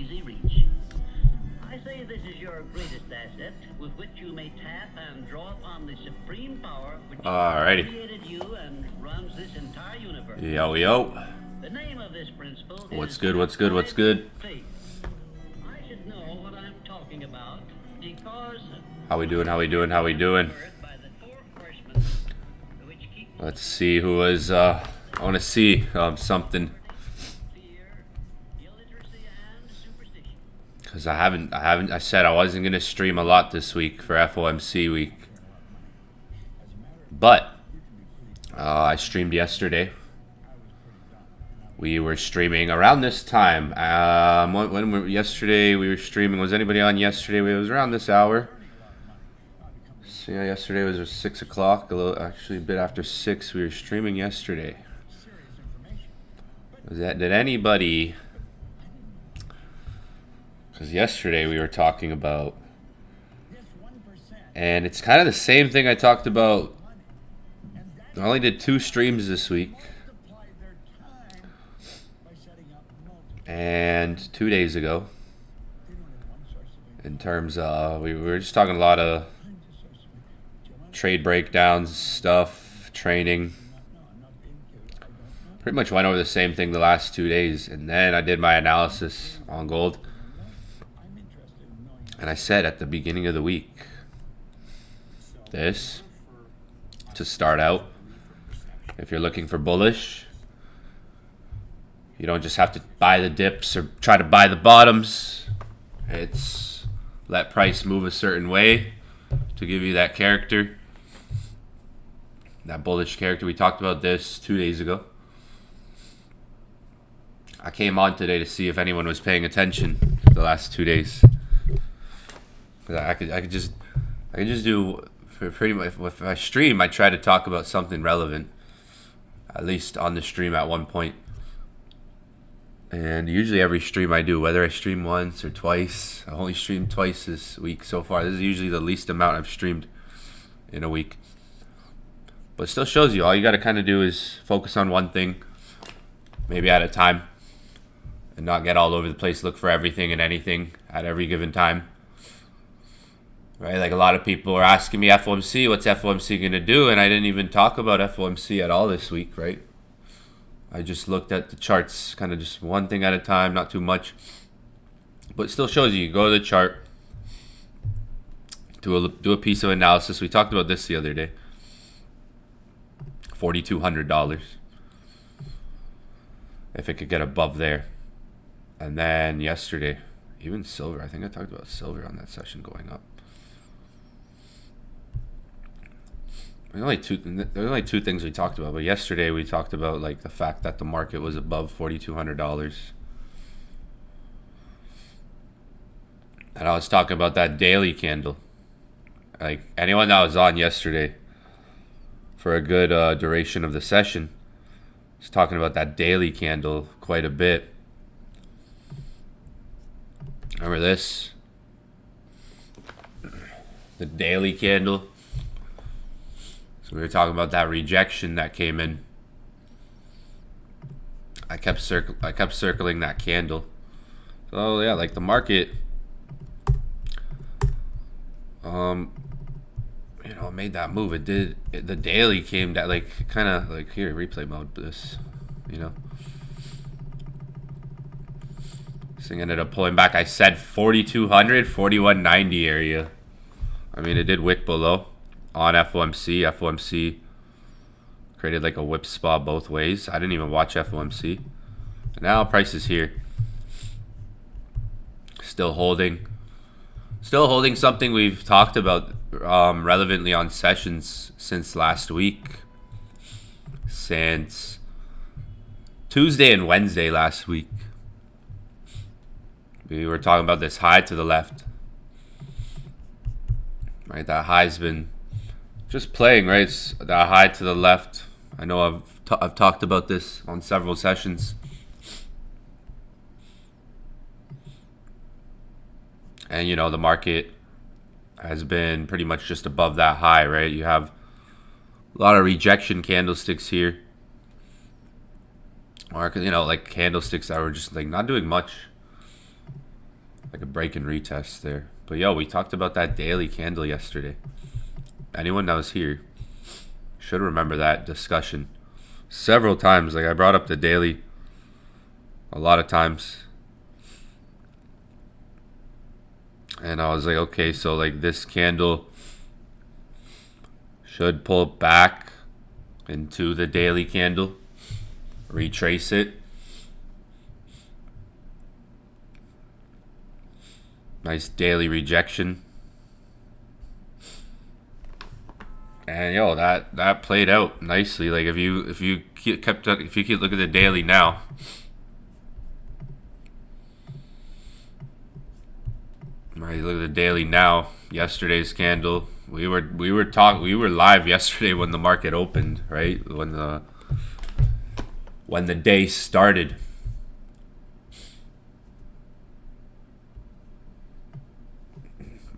easy reach. I say this is your greatest asset, with which you may tap and draw upon the supreme power which created you and runs this entire universe. Yo. The name of this principle What's is good? faith. I should know what I'm talking about because How we doing? Let's see who is, I want to see something. Because I said I wasn't going to stream a lot this week for FOMC week. But, I streamed yesterday. We were streaming around this time. Yesterday we were streaming. Was anybody on yesterday? It was around this hour. So yeah, yesterday was 6 o'clock. Actually, a bit after 6. We were streaming yesterday. Did anybody? Because yesterday we were talking about, and it's kind of the same thing I talked about. I only did 2 streams this week. And 2 days ago, in terms of, we were just talking a lot of trade breakdowns, stuff, training. Pretty much went over the same thing the last 2 days. And then I did my analysis on gold. And I said at the beginning of the week, this, to start out, if you're looking for bullish, you don't just have to buy the dips or try to buy the bottoms. It's let price move a certain way to give you that character. That bullish character. We talked about this 2 days ago. I came on today to see if anyone was paying attention the last 2 days. I could just do, for pretty much, if I stream, I try to talk about something relevant. At least on the stream at one point. And usually every stream I do, whether I stream once or twice, I've only streamed twice this week so far. This is usually the least amount I've streamed in a week. But it still shows you, all you got to kind of do is focus on one thing, maybe at a time, and not get all over the place, look for everything and anything at every given time. Right? Like a lot of people are asking me, FOMC, what's FOMC going to do? And I didn't even talk about FOMC at all this week, right? I just looked at the charts, kind of just one thing at a time, not too much. But it still shows you go to the chart, do a piece of analysis. We talked about this the other day. $4,200. If it could get above there. And then yesterday, even silver. I think I talked about silver on that session going up. There's only two things we talked about, but yesterday we talked about like the fact that the market was above $4,200, and I was talking about that daily candle. Like anyone that was on yesterday for a good duration of the session was talking about that daily candle quite a bit. Remember this? The daily candle. We were talking about that rejection that came in. I kept circling that candle. So yeah, like the market, made that move. It did. The daily came that like kind of like here replay mode. This, This thing ended up pulling back. I said 4,200, 4190 area. I mean, it did wick below. On FOMC. FOMC created like a whip spot both ways. I didn't even watch FOMC. Now price is here. Still holding something we've talked about relevantly on sessions since last week. Since Tuesday and Wednesday last week. We were talking about this high to the left. Right, that high's been just playing, right? It's that high to the left. I know I've talked about this on several sessions. And, the market has been pretty much just above that high, right? You have a lot of rejection candlesticks here. Or, like candlesticks that were just like not doing much. like a break and retest there. But yo, we talked about that daily candle yesterday. Anyone that was here should remember that discussion several times. Like I brought up the daily a lot of times. And I was like, okay, so like this candle should pull back into the daily candle, retrace it. Nice daily rejection. And yo, that played out nicely. Like if you keep looking at the daily now, right? Look at the daily now. Yesterday's candle. We were live yesterday when the market opened, right? When the day started.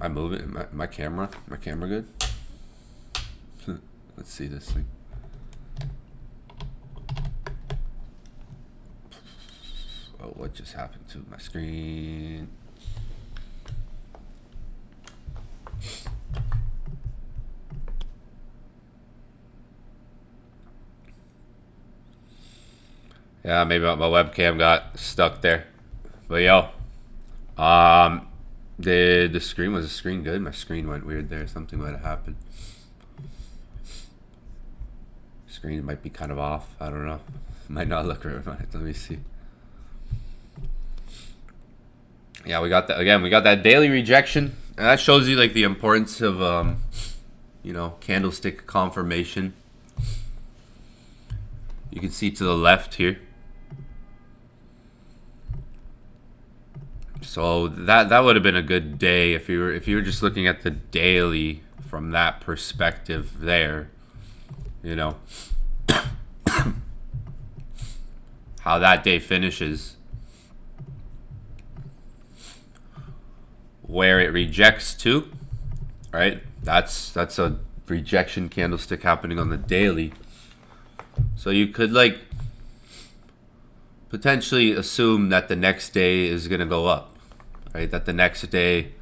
I move it. My camera good. Let's see this thing. Oh, what just happened to my screen? Yeah, maybe my webcam got stuck there. But yo, the screen, was the screen good? My screen went weird there. Something might have happened. Screen might be kind of off. I don't know. Might not look right. Let me see. Yeah, we got that again. We got that daily rejection, and that shows you like the importance of candlestick confirmation. You can see to the left here. So that would have been a good day if you were just looking at the daily from that perspective there. You know, how that day finishes, where it rejects to, right? That's a rejection candlestick happening on the daily. So you could like potentially assume that the next day is going to go up, right? That the next day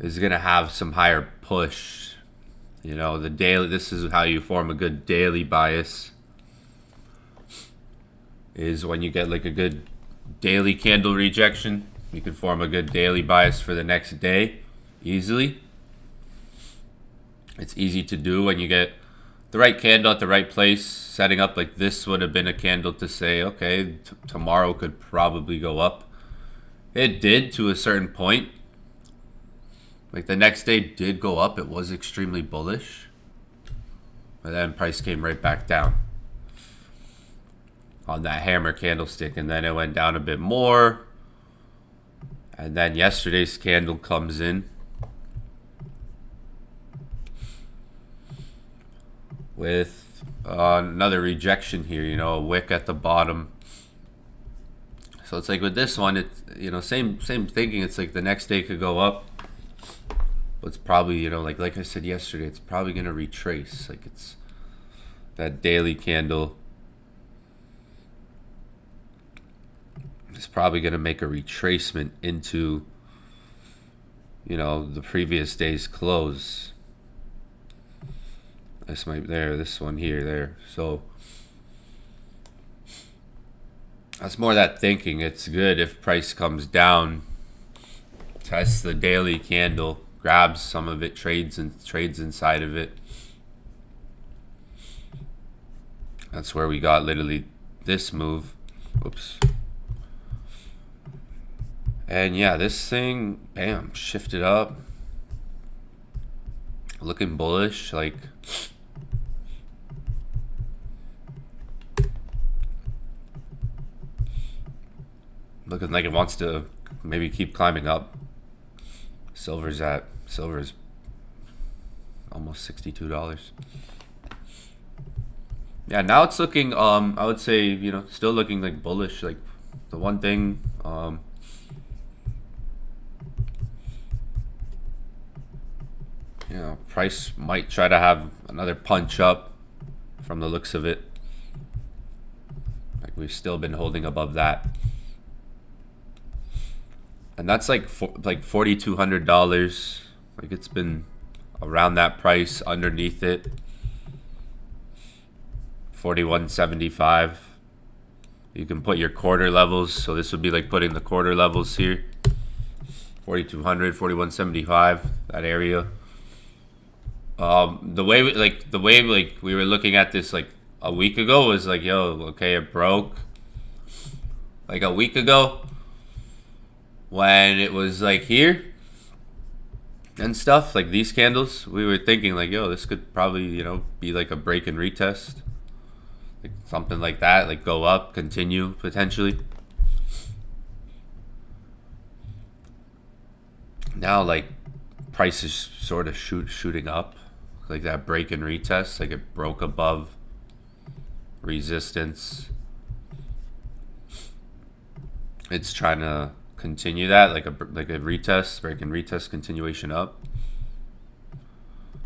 is going to have some higher push. You know, the daily, this is how you form a good daily bias, is when you get like a good daily candle rejection, you can form a good daily bias for the next day easily. It's easy to do when you get the right candle at the right place. Setting up like this would have been a candle to say, okay, tomorrow could probably go up. It did to a certain point. Like the next day did go up. It was extremely bullish. But then price came right back down on that hammer candlestick. And then it went down a bit more. And then yesterday's candle comes in with another rejection here, you know, a wick at the bottom. So it's like with this one, it's, you know, same thinking. It's like the next day could go up, but it's probably, you know, like I said yesterday, it's probably going to retrace. Like it's that daily candle is probably going to make a retracement into, you know, the previous day's close. This might there, this one here, there. So that's more that thinking. It's good if price comes down, tests the daily candle, grabs some of it, trades inside of it. That's where we got literally this move. Oops. And yeah, this thing, bam, shifted up. Looking bullish, like looking like it wants to maybe keep climbing up. Silver's almost $62. Yeah, now it's looking I would say, you know, still looking like bullish. Like the one thing you know, price might try to have another punch up from the looks of it. Like we've still been holding above that. and that's like $4,200. Like it's been around that price, underneath it, 41.75. You can put your quarter levels, so this would be like putting the quarter levels here. 4,200, 41.75, that area. The way we were looking at this like a week ago was like, yo, okay, it broke. Like a week ago, when it was like here and stuff, like these candles, we were thinking like, yo, this could probably, be like a break and retest. Like something like that, like go up, continue potentially. Now like price is sort of shooting up. Like that break and retest, like it broke above resistance. It's trying to continue that, like a retest, break and retest, continuation up.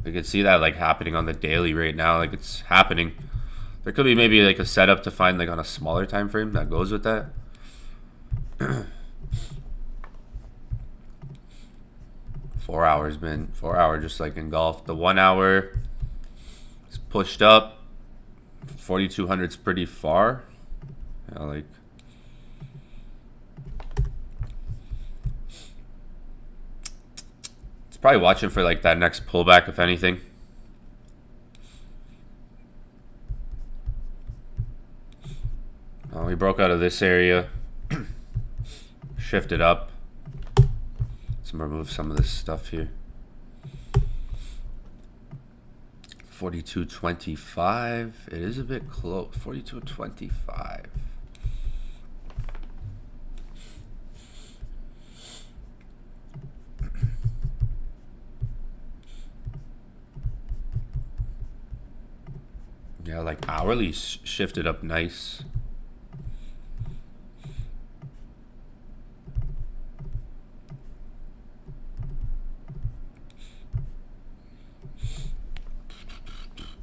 We can see that like happening on the daily right now, like it's happening. There could be maybe like a setup to find like on a smaller time frame that goes with that. 4 hours, man. 4 hour just like engulfed. The 1 hour is pushed up. 4,200 is pretty far. Yeah, like it's probably watching for like that next pullback, if anything. We broke out of this area, shifted up. Let's remove some of this stuff here. 42.25. It is a bit close. 42.25. Yeah, like hourly shifted up nice.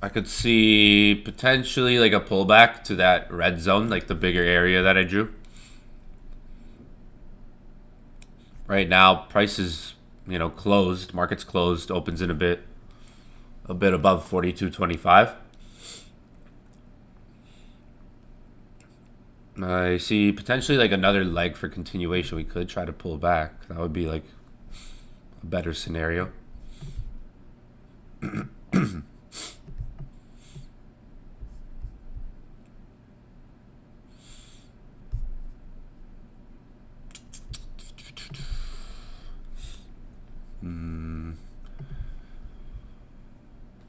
I could see potentially like a pullback to that red zone, like the bigger area that I drew. Right now, price is, closed. Market's closed. Opens in a bit above 42.25. I see potentially like another leg for continuation. We could try to pull back. That would be like a better scenario.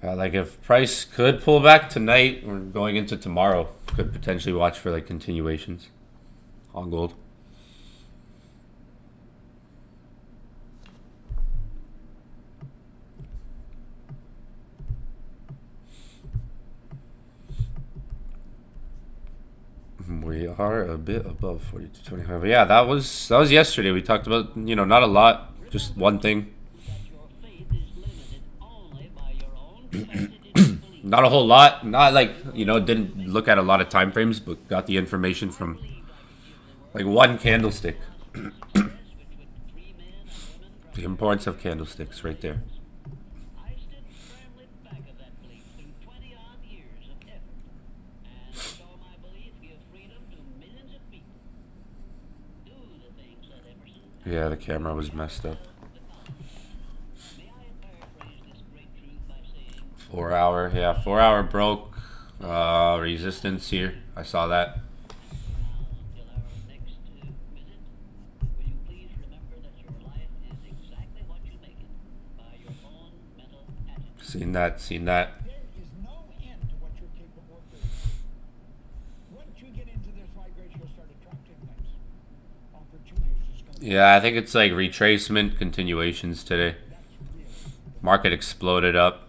Like if price could pull back tonight or going into tomorrow, could potentially watch for like continuations on gold. We are a bit above 42.25. But yeah, that was yesterday. We talked about, not a lot, just one thing. Not a whole lot. Not like, didn't look at a lot of time frames, but got the information from like one candlestick. The importance of candlesticks right there. Yeah, the camera was messed up. 4 hour, yeah, 4 hour broke. Resistance here. I saw that. Seen that. There is no end to what you're capable of doing. Once you get into this vibration, you'll start attracting things. Opportunities just gonna Yeah, I think it's like retracement continuations today. Market exploded up.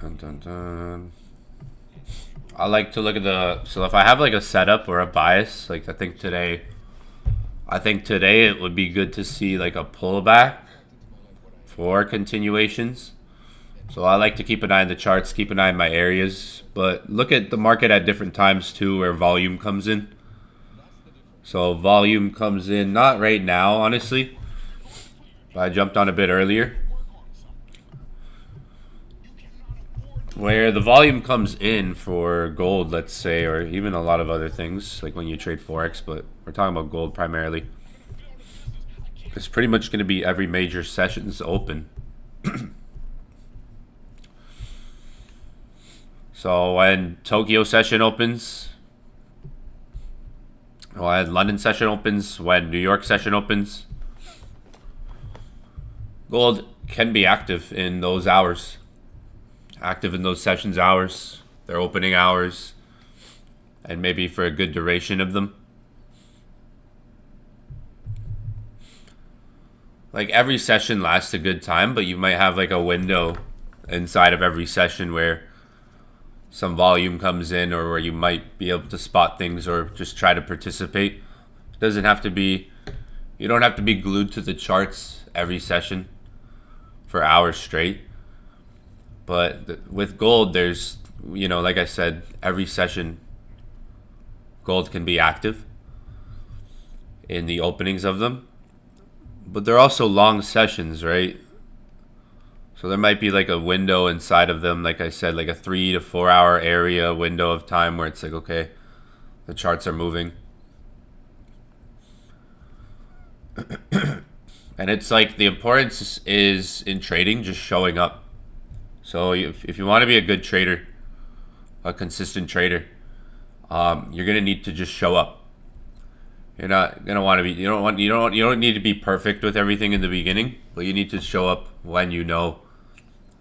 Dun, dun, dun. I like to look at so if I have like a setup or a bias, like I think today it would be good to see like a pullback for continuations. So I like to keep an eye on the charts, keep an eye on my areas, but look at the market at different times too where volume comes in. So volume comes in, not right now, honestly, but I jumped on a bit earlier. Where the volume comes in for gold, let's say, or even a lot of other things, like when you trade forex, but we're talking about gold primarily. It's pretty much going to be every major session's open. So when Tokyo session opens, when London session opens, when New York session opens, gold can be active in those hours. Active in those sessions hours, their opening hours, and maybe for a good duration of them. Like every session lasts a good time, but you might have like a window inside of every session where some volume comes in, or where you might be able to spot things or just try to participate. It doesn't have to be, you don't have to be glued to the charts every session for hours straight. But with gold, there's, like I said, every session, gold can be active in the openings of them. But they're also long sessions, right? So there might be like a window inside of them, like I said, like a 3 to 4 hour area window of time where it's like, okay, the charts are moving. And it's like the importance is in trading, just showing up. So if you want to be a good trader, a consistent trader, you're gonna need to just show up. You're not gonna want to be. You don't need to be perfect with everything in the beginning, but you need to show up when you know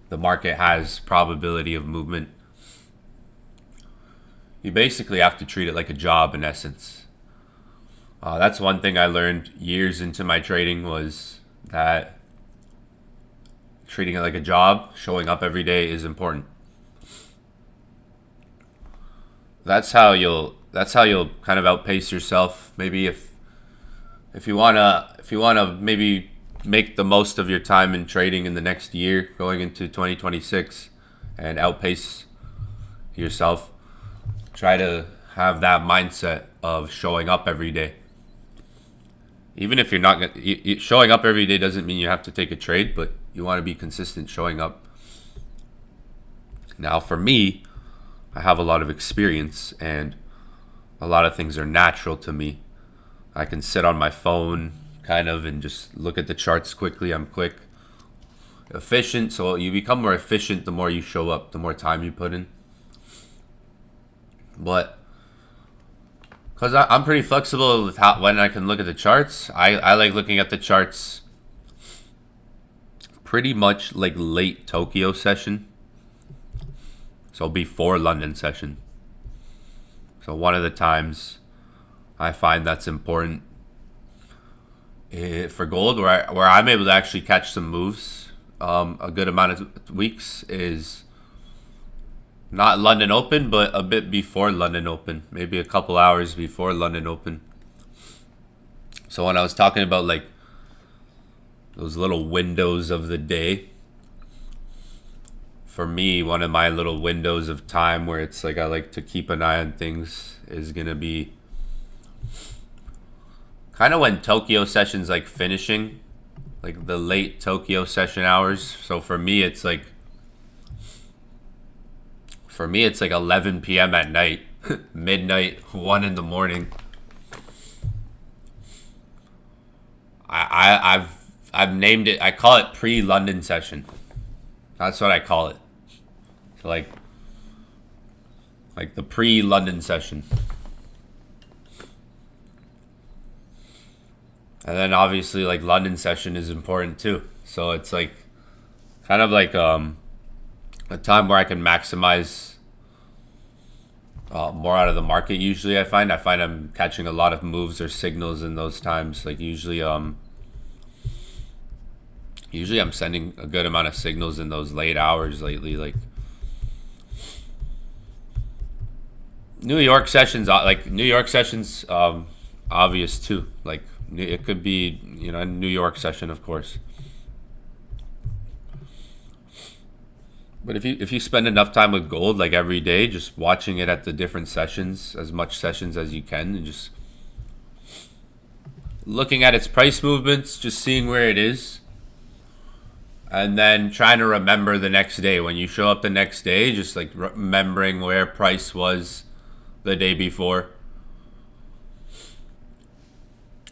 the market has probability of movement. You basically have to treat it like a job in essence. That's one thing I learned years into my trading, was that treating it like a job, showing up every day is important. That's how you'll kind of outpace yourself. Maybe if you wanna maybe make the most of your time in trading in the next year, going into 2026, and outpace yourself, try to have that mindset of showing up every day. Even if you're not showing up every day doesn't mean you have to take a trade, but you want to be consistent showing up. Now, for me, I have a lot of experience and a lot of things are natural to me. I can sit on my phone kind of and just look at the charts quickly. I'm quick, efficient. So you become more efficient the more you show up, the more time you put in. But because I'm pretty flexible with when I can look at the charts, I like looking at the charts pretty much like late Tokyo session. So before London session. So one of the times I find that's important for gold, where I'm able to actually catch some moves a good amount of weeks, is not London Open, but a bit before London Open, maybe a couple hours before London Open. So when I was talking about like those little windows of the day, for me, one of my little windows of time where it's like I like to keep an eye on things is gonna be kind of when Tokyo session's like finishing, like the late Tokyo session hours. So for me it's like 11 p.m. at night, midnight, 1 in the morning. I've named it, I call it pre-London session. That's what I call it. So like the pre-London session. And then obviously like London session is important too. So it's like kind of like a time where I can maximize more out of the market. Usually I find I'm catching a lot of moves or signals in those times. Like usually I'm sending a good amount of signals in those late hours lately. Like New York sessions, obvious too. Like it could be, a New York session, of course. But if you spend enough time with gold, like every day, just watching it at the different sessions, as much sessions as you can, and just looking at its price movements, just seeing where it is, and then trying to remember the next day. When you show up the next day, just like remembering where price was the day before.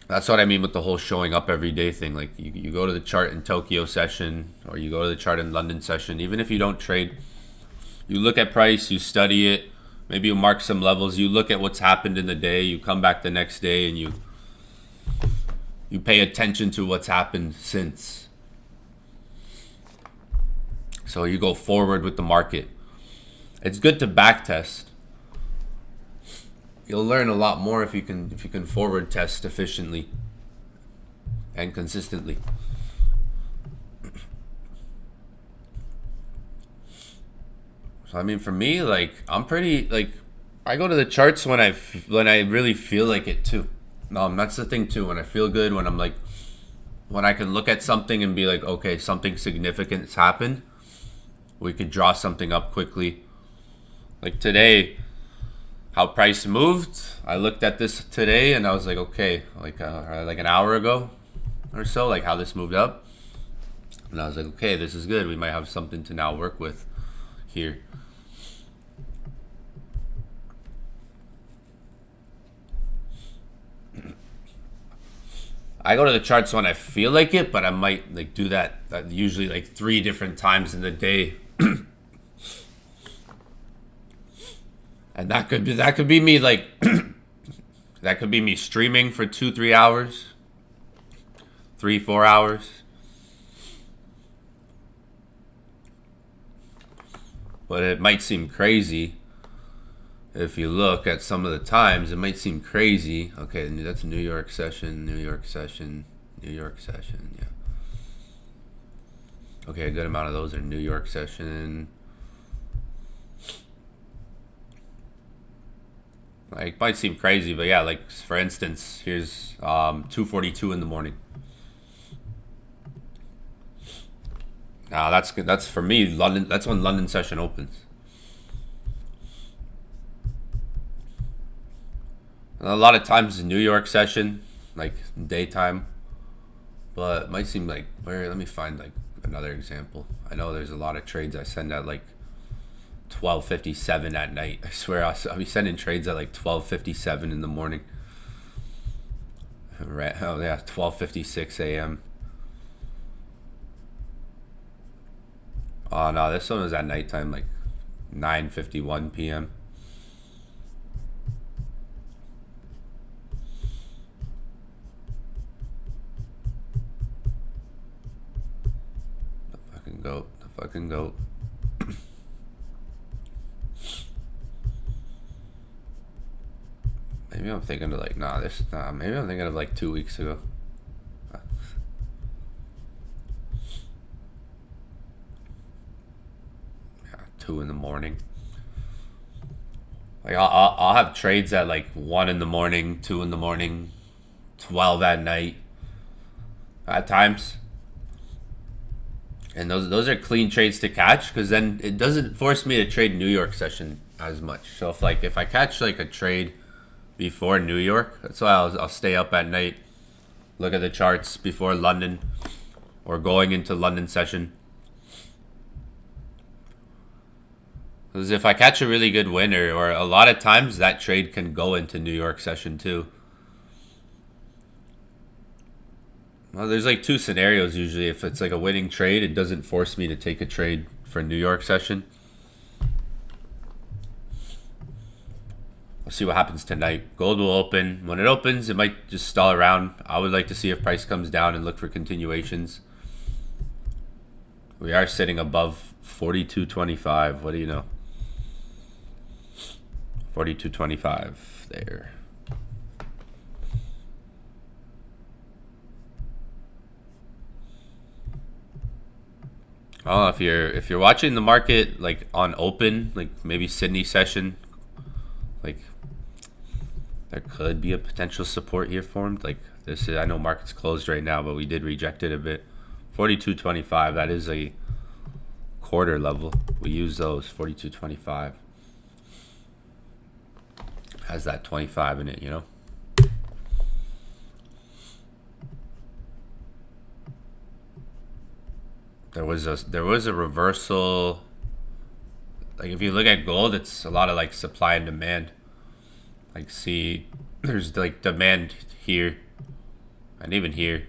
That's what I mean with the whole showing up every day thing. Like you go to the chart in Tokyo session, or you go to the chart in London session. Even if you don't trade, you look at price, you study it, maybe you mark some levels, you look at what's happened in the day, you come back the next day and you pay attention to what's happened since. So you go forward with the market. It's good to back test. You'll learn a lot more if you can forward test efficiently and consistently. So I mean, for me, like I'm pretty like I go to the charts when I really feel like it too. That's the thing too. When I feel good, when I'm like, when I can look at something and be like, okay, something significant's happened. We could draw something up quickly. Like today, how price moved. I looked at this today and I was like, okay, like an hour ago or so, like how this moved up. And I was like, okay, this is good. We might have something to now work with here. I go to the charts when I feel like it, but I might like do that usually like 3 different times in the day. And that could be me like that could be me streaming for 2-3 hours, 3-4 hours. But it might seem crazy if you look at some of the times. It might seem crazy. Okay, that's New York session, New York session, New York session. Yeah. Okay, a good amount of those are New York session. Like, might seem crazy, but yeah, like for instance, here's 2:42 in the morning. Now that's good. That's for me. London. That's when London session opens. And a lot of times New York session, like daytime, but it might seem like let me find like another example. I know there's a lot of trades I send at like 12:57 at night. I swear I'll be sending trades at like 12:57 in the morning. Right? Oh yeah, 12:56 a.m. Oh no, this one was at nighttime, like 9:51 p.m. The fucking goat. Maybe I'm thinking of like, maybe I'm thinking of like 2 weeks ago. Yeah, 2 in the morning. Like I'll have trades at like 1 in the morning, 2 in the morning, 12 at night. At times. And those are clean trades to catch, because then it doesn't force me to trade New York session as much. So if I catch like a trade before New York, that's why I'll stay up at night, look at the charts before London or going into London session. Because if I catch a really good winner, or a lot of times that trade can go into New York session too. Well, there's like 2 scenarios usually. If it's like a winning trade, it doesn't force me to take a trade for New York session. We'll see what happens tonight. Gold will open. When it opens, it might just stall around. I would like to see if price comes down and look for continuations. We are sitting above 42.25. What do you know? 42.25 there. Oh, if you're watching the market like on open, like maybe Sydney session, like there could be a potential support here formed. Like this is, I know market's closed right now, but we did reject it a bit. 42.25, that is a quarter level. We use those. 42.25 has that 25 in it, you know. There was a reversal. Like if you look at gold, it's a lot of like supply and demand. Like see, there's like demand here and even here.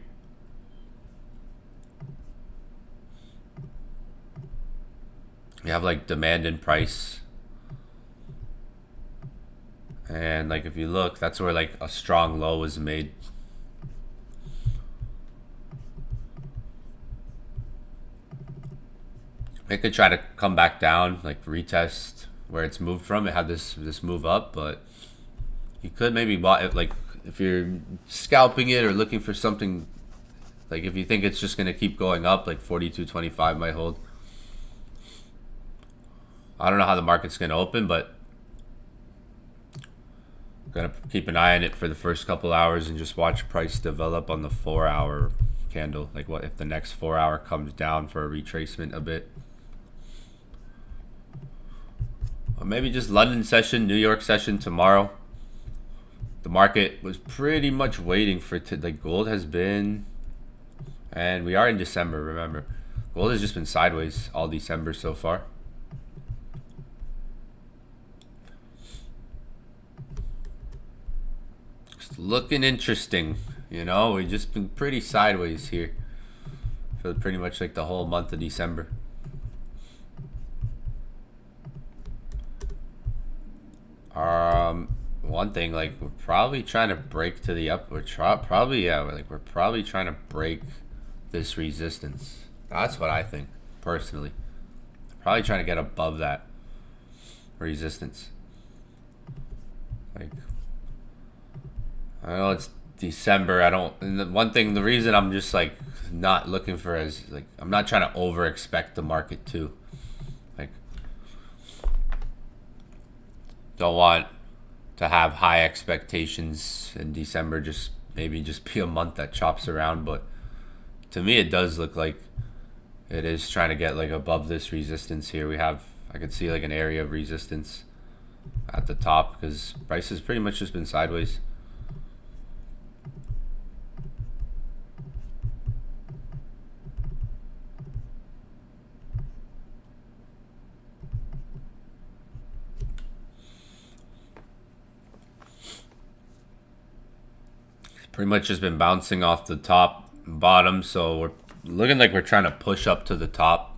You have like demand and price. And like if you look, that's where like a strong low was made. It could try to come back down, like retest where it's moved from. It had this move up, but you could maybe buy it, like if you're scalping it or looking for something, like if you think it's just gonna keep going up, like 42.25 might hold. I don't know how the market's gonna open, but I'm gonna keep an eye on it for the first couple hours and just watch price develop on the 4-hour candle. Like what if the next 4-hour comes down for a retracement a bit. Or maybe just London session, New York session tomorrow. The market was pretty much waiting for it to, like gold has been, and we are in December, remember. Gold has just been sideways all December so far. It's looking interesting, you know, we've just been pretty sideways here for pretty much like the whole month of December. One thing, like we're probably trying to break to the up. We're probably trying to break this resistance. That's what I think personally. Probably trying to get above that resistance. Like I know it's December. And the reason I'm just like not looking for is like I'm not trying to over expect the market too. Like don't want to have high expectations in December, just maybe just be a month that chops around. But to me it does look like it is trying to get like above this resistance here. I could see like an area of resistance at the top because price has pretty much just been sideways. Pretty much just been bouncing off the top and bottom, so we're looking like we're trying to push up to the top.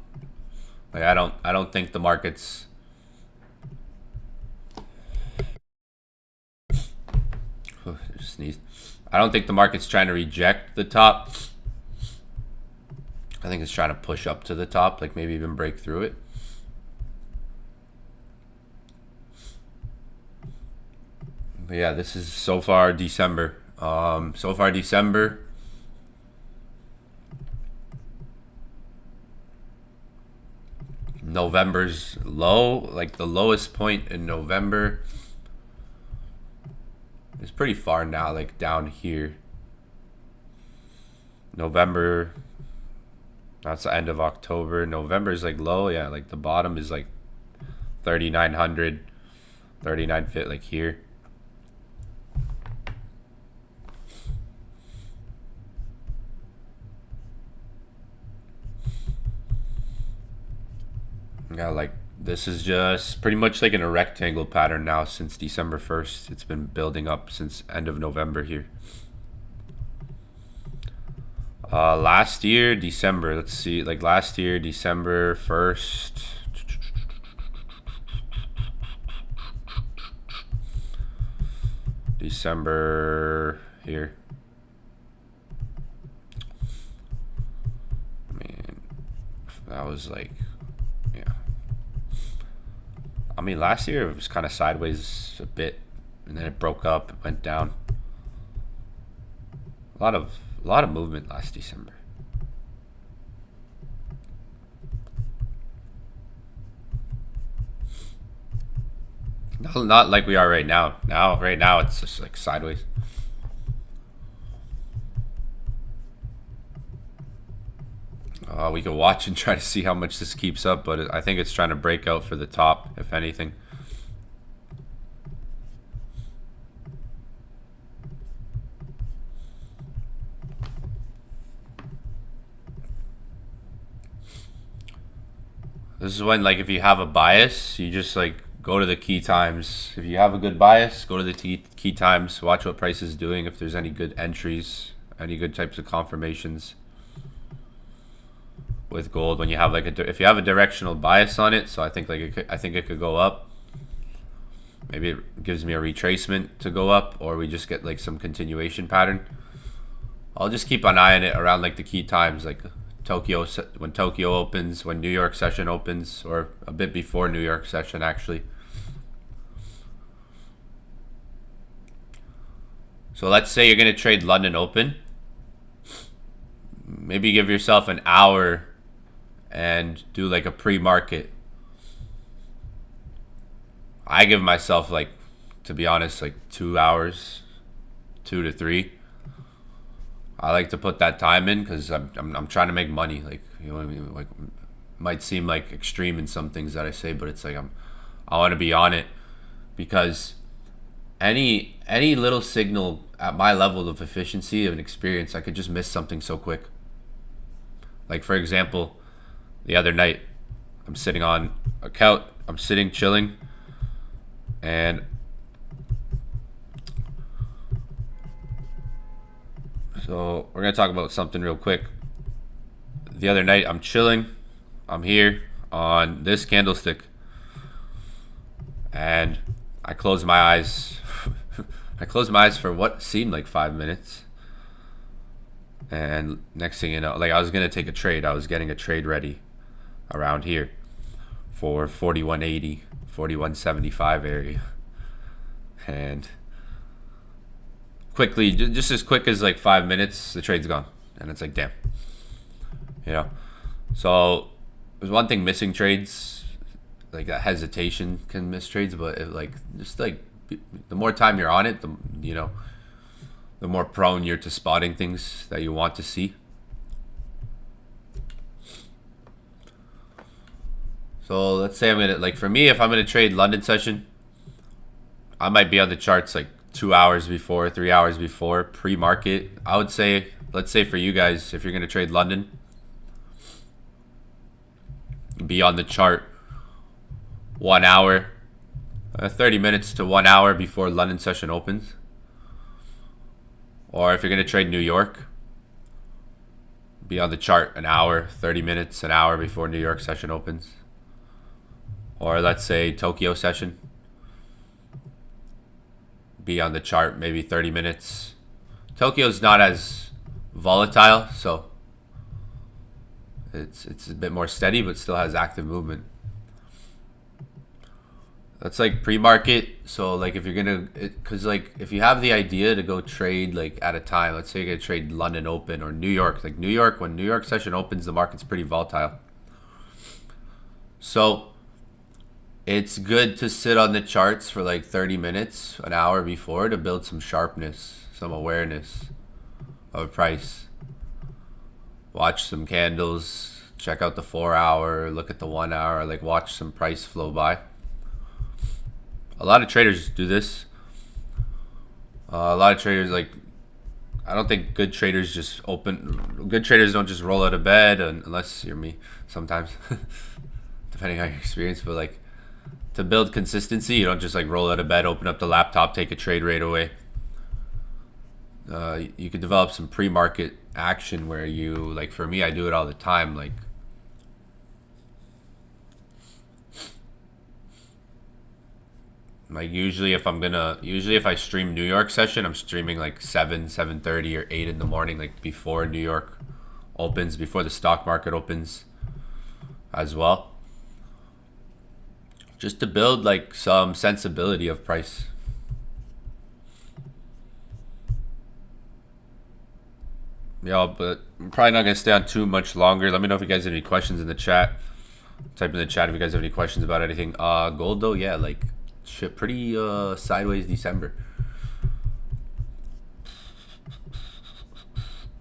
Like I don't think the market's sneeze. I don't think the market's trying to reject the top. I think it's trying to push up to the top, like maybe even break through it. But yeah, this is so far December. So far December, November's low, like the lowest point in November is pretty far now, like down here. November, that's the end of October. November is like low, yeah, like the bottom is like 3,900, 39 like here. Yeah, like this is just pretty much like in a rectangle pattern now since December 1st. It's been building up since end of November here. Last year, December, let's see, like last year, December 1st. December here. I mean, that was like, yeah. I mean, last year it was kind of sideways a bit, and then it broke up, it went down. A lot of movement last December. Not like we are right now. Right now, it's just like sideways. We can watch and try to see how much this keeps up, but I think it's trying to break out for the top, if anything. This is when, like, if you have a bias, you just, like, go to the key times. If you have a good bias, go to the key times. Watch what price is doing, if there's any good entries, any good types of confirmations. With gold, when you have, like, if you have a directional bias on it, so I think, like, I think it could go up. Maybe it gives me a retracement to go up, or we just get, like, some continuation pattern. I'll just keep an eye on it around, like, the key times, like Tokyo, when Tokyo opens, when New York session opens, or a bit before New York session, actually. So let's say you're going to trade London Open. Maybe give yourself an hour and do like a pre-market. I give myself, like, to be honest, like 2 hours, 2 to 3. I like to put that time in because I'm trying to make money. Like, you know what I mean? Like, might seem like extreme in some things that I say, but it's like I want to be on it, because any little signal at my level of efficiency and experience, I could just miss something so quick. Like, for example, the other night, I'm sitting on a couch, I'm sitting chilling, and so we're going to talk about something real quick. The other night, I'm chilling. I'm here on this candlestick. And I closed my eyes. I closed my eyes for what seemed like 5 minutes. And next thing you know, like, I was going to take a trade. I was getting a trade ready around here for 4180, 4175 area. And quickly, just as quick as like 5 minutes, the trade's gone, and it's like, damn, you know. So there's one thing missing trades, like that hesitation can miss trades, but like, just like, the more time you're on it, the more prone you're to spotting things that you want to see. So let's say I'm gonna, like, for me, if I'm gonna trade London session, I might be on the charts like 2 hours before, 3 hours before, pre-market. I would say, let's say for you guys, if you're going to trade London, be on the chart 1 hour, 30 minutes to 1 hour before London session opens. Or if you're going to trade New York, be on the chart an hour, 30 minutes, an hour before New York session opens. Or let's say Tokyo session, be on the chart maybe 30 minutes. Tokyo's not as volatile, so it's a bit more steady, but still has active movement. That's like pre-market. So like, if you're gonna, because like, if you have the idea to go trade like at a time, let's say you're gonna trade London Open or New York, like New York, when New York session opens, the market's pretty volatile. So it's good to sit on the charts for like 30 minutes, an hour before, to build some sharpness, some awareness of price. Watch some candles, check out the 4 hour, look at the 1 hour, like watch some price flow by. A lot of traders do this. A lot of traders, like, I don't think good traders don't just roll out of bed, unless you're me sometimes, depending on your experience. But like, to build consistency, you don't just like roll out of bed, open up the laptop, take a trade right away. You could develop some pre-market action where you, like, for me, I do it all the time. Like usually if I stream New York session, I'm streaming like 7:30 or 8 in the morning, like before New York opens, before the stock market opens as well. Just to build like some sensibility of price. Yeah, but I'm probably not gonna stay on too much longer. Let me know if you guys have any questions in the chat. Type in the chat if you guys have any questions about anything. Gold though, yeah, like shit, pretty sideways December.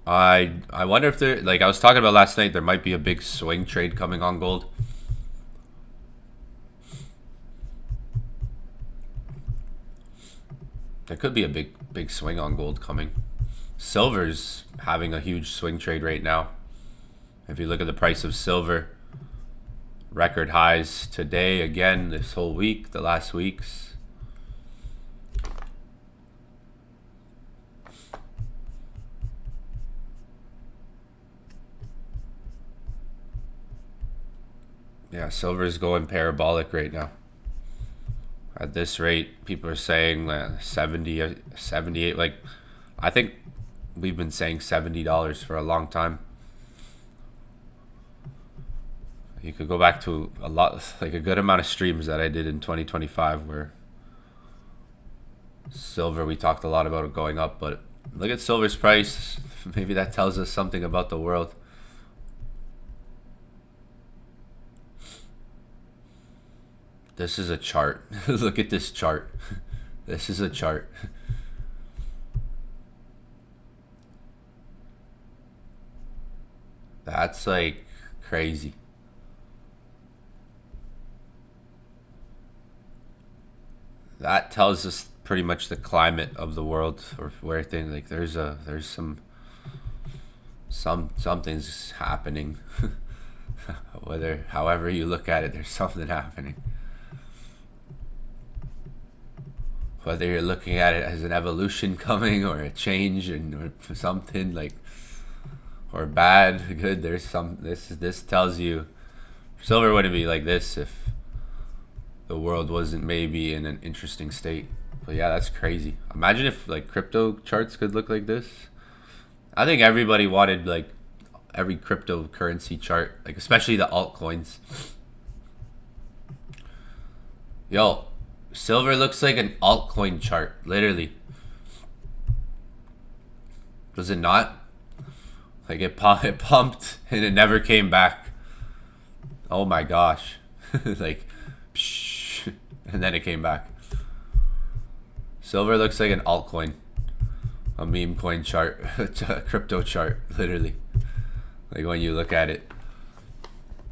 I wonder if there, like I was talking about last night, there might be a big swing trade coming on gold. There could be a big swing on gold coming. Silver's having a huge swing trade right now. If you look at the price of silver, record highs today again this whole week, the last weeks. Yeah, silver's going parabolic right now. At this rate, people are saying 70, 78. Like, I think we've been saying $70 for a long time. You could go back to a lot, like a good amount of streams that I did in 2025 where silver, we talked a lot about it going up, but look at silver's price. Maybe that tells us something about the world. This is a chart. Look at this chart. This is a chart. That's like crazy. That tells us pretty much the climate of the world, or where things like there's something's happening. However you look at it, there's something happening. Whether you're looking at it as an evolution coming or a change or something like, or bad, good, there's some, this tells you silver wouldn't be like this if the world wasn't maybe in an interesting state. But yeah, that's crazy. Imagine if like crypto charts could look like this. I think everybody wanted like every cryptocurrency chart, like especially the altcoins. Yo, silver looks like an altcoin chart, literally. Does it not? Like it pumped and it never came back. Oh my gosh. Like, psh, and then it came back. Silver looks like an altcoin. A meme coin chart. A crypto chart, literally. Like when you look at it.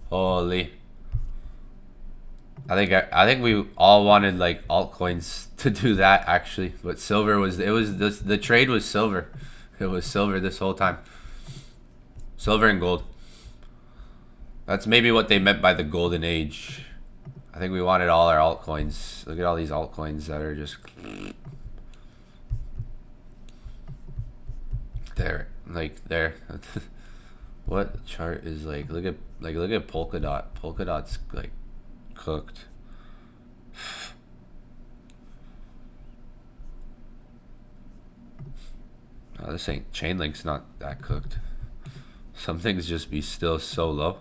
Holy. I think we all wanted like altcoins to do that actually, but silver was the trade was silver. It was silver this whole time. Silver and gold. That's maybe what they meant by the golden age. I think we wanted all our altcoins. Look at all these altcoins that are just there, like there. What chart is like? Look at polka dot. Polka dot's like cooked. Oh, this ain't Chainlink's not that cooked. Some things just be still so low.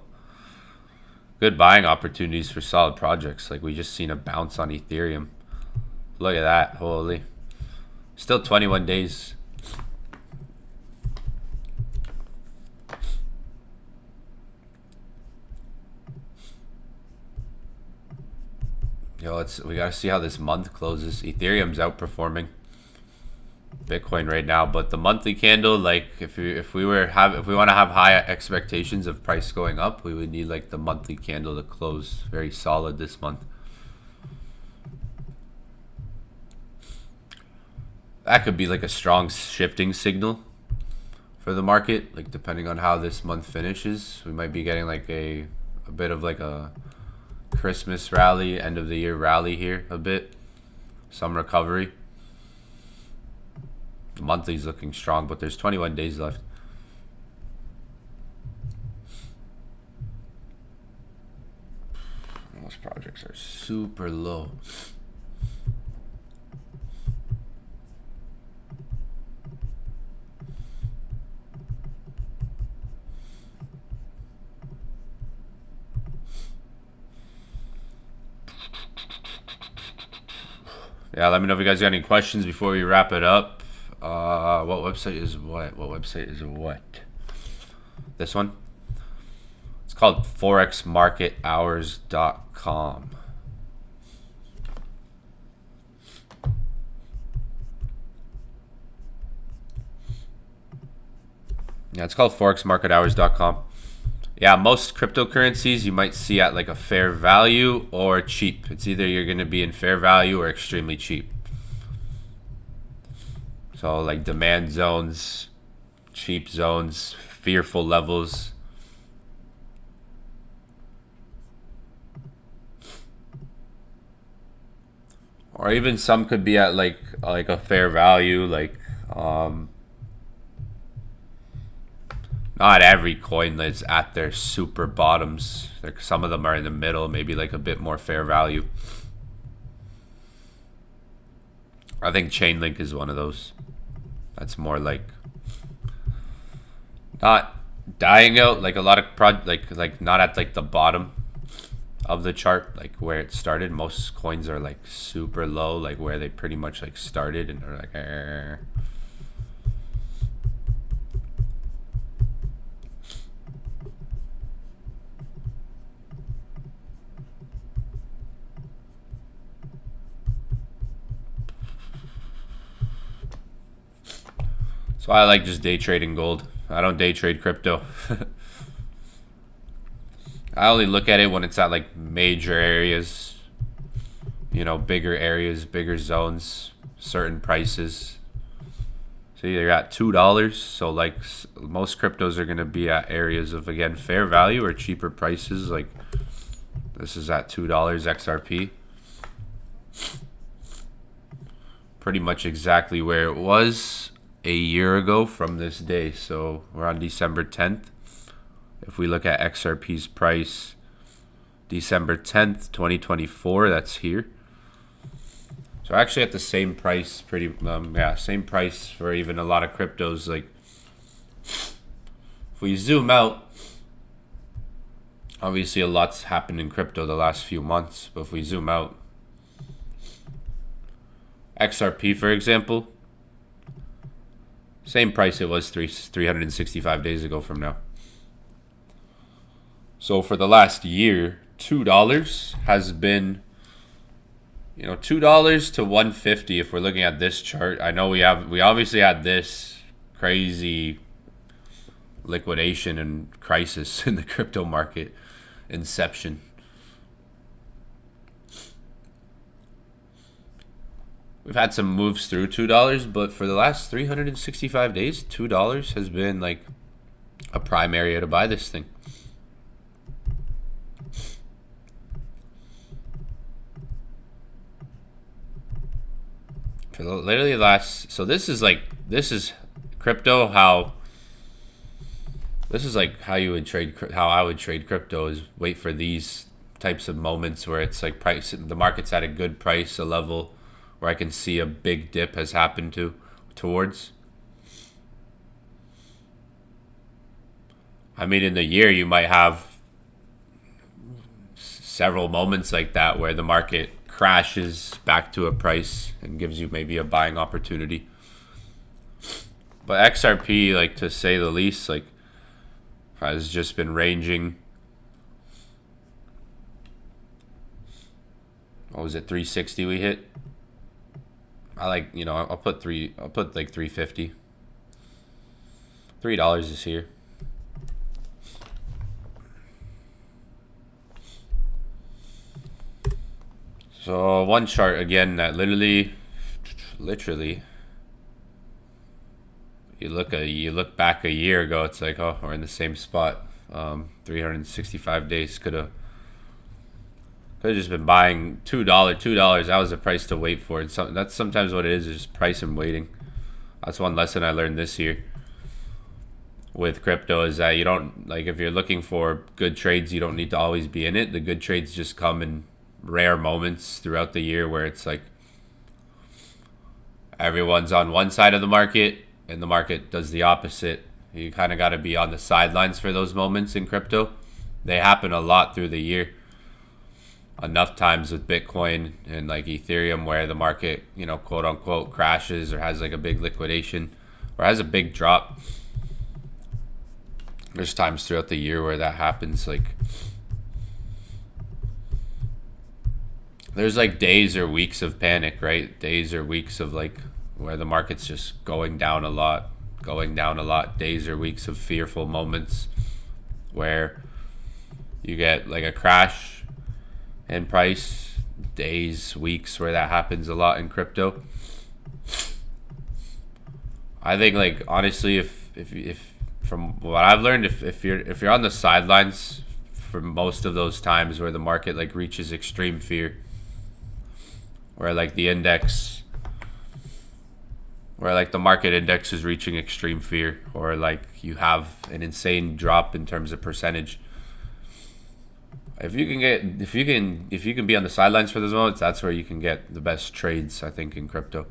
Good buying opportunities for solid projects. Like we just seen a bounce on Ethereum. Look at that. Holy. Still 21 days. Yo, we gotta see how this month closes. Ethereum's outperforming Bitcoin right now, but the monthly candle, like if we want to have high expectations of price going up, we would need like the monthly candle to close very solid this month. That could be like a strong shifting signal for the market, like depending on how this month finishes. We might be getting like a bit of like a Christmas rally, end of the year rally here a bit, some recovery. The monthly's looking strong, but there's 21 days left. Most projects are super low. Yeah, let me know if you guys got any questions before we wrap it up. What website is what? What website is what? This one? It's called forexmarkethours.com. Yeah, it's called forexmarkethours.com. Yeah, most cryptocurrencies you might see at like a fair value or cheap. It's either you're going to be in fair value or extremely cheap. So like demand zones, cheap zones, fearful levels. Or even some could be at like a fair value, like not every coin that's at their super bottoms. Like some of them are in the middle, maybe like a bit more fair value. I think Chainlink is one of those. That's more like not dying out, like a lot of like not at like the bottom of the chart, like where it started. Most coins are like super low, like where they pretty much like started, and they're like So I like just day trading gold. I don't day trade crypto. I only look at it when it's at like major areas, you know, bigger areas, bigger zones, certain prices. So you're at $2. So like most cryptos are going to be at areas of, again, fair value or cheaper prices. Like this is at $2 XRP. Pretty much exactly where it was a year ago from this day. So we're on December 10th. If we look at XRP's price, December 10th, 2024, that's here. So actually at the same price, same price for even a lot of cryptos. Like if we zoom out, obviously a lot's happened in crypto the last few months, but if we zoom out, XRP, for example, same price it was 365 days ago from now. So for the last year, $2 has been, you know, $2 to 150 if we're looking at this chart. I know we obviously had this crazy liquidation and crisis in the crypto market, inception. We've had some moves through $2, but for the last 365 days, $2 has been like a prime area to buy this thing. For literally the last, so this is crypto, this is like how you would trade, how I would trade crypto, is wait for these types of moments where it's like price, the market's at a good price, a level where I can see a big dip has happened towards. I mean, in the year, you might have several moments like that where the market crashes back to a price and gives you maybe a buying opportunity. But XRP, like, to say the least, like, has just been ranging. What was it, 360 we hit? I like, you know, I'll put like 350. $3 is here. So one chart again that literally, you look back a year ago, it's like, oh, we're in the same spot. 365 days could have just been buying $2. That was the price to wait for. That's sometimes what it is just price and waiting. That's one lesson I learned this year with crypto, is that you don't, like, if you're looking for good trades, you don't need to always be in it. The good trades just come in rare moments throughout the year where it's like everyone's on one side of the market and the market does the opposite. You kind of got to be on the sidelines for those moments in crypto. They happen a lot through the year. Enough times with Bitcoin and like Ethereum where the market, you know, quote unquote crashes or has like a big liquidation or has a big drop. There's times throughout the year where that happens. Like there's like days or weeks of panic, right? Days or weeks of like where the market's just going down a lot, going down a lot. Days or weeks of fearful moments where you get like a crash in price. Days, weeks where that happens a lot in crypto. I think, like, honestly, if from what I've learned, if you're on the sidelines for most of those times where the market like reaches extreme fear, where like the index, where like the market index is reaching extreme fear, or like you have an insane drop in terms of percentage. If you can be on the sidelines for those moments, that's where you can get the best trades, I think, in crypto.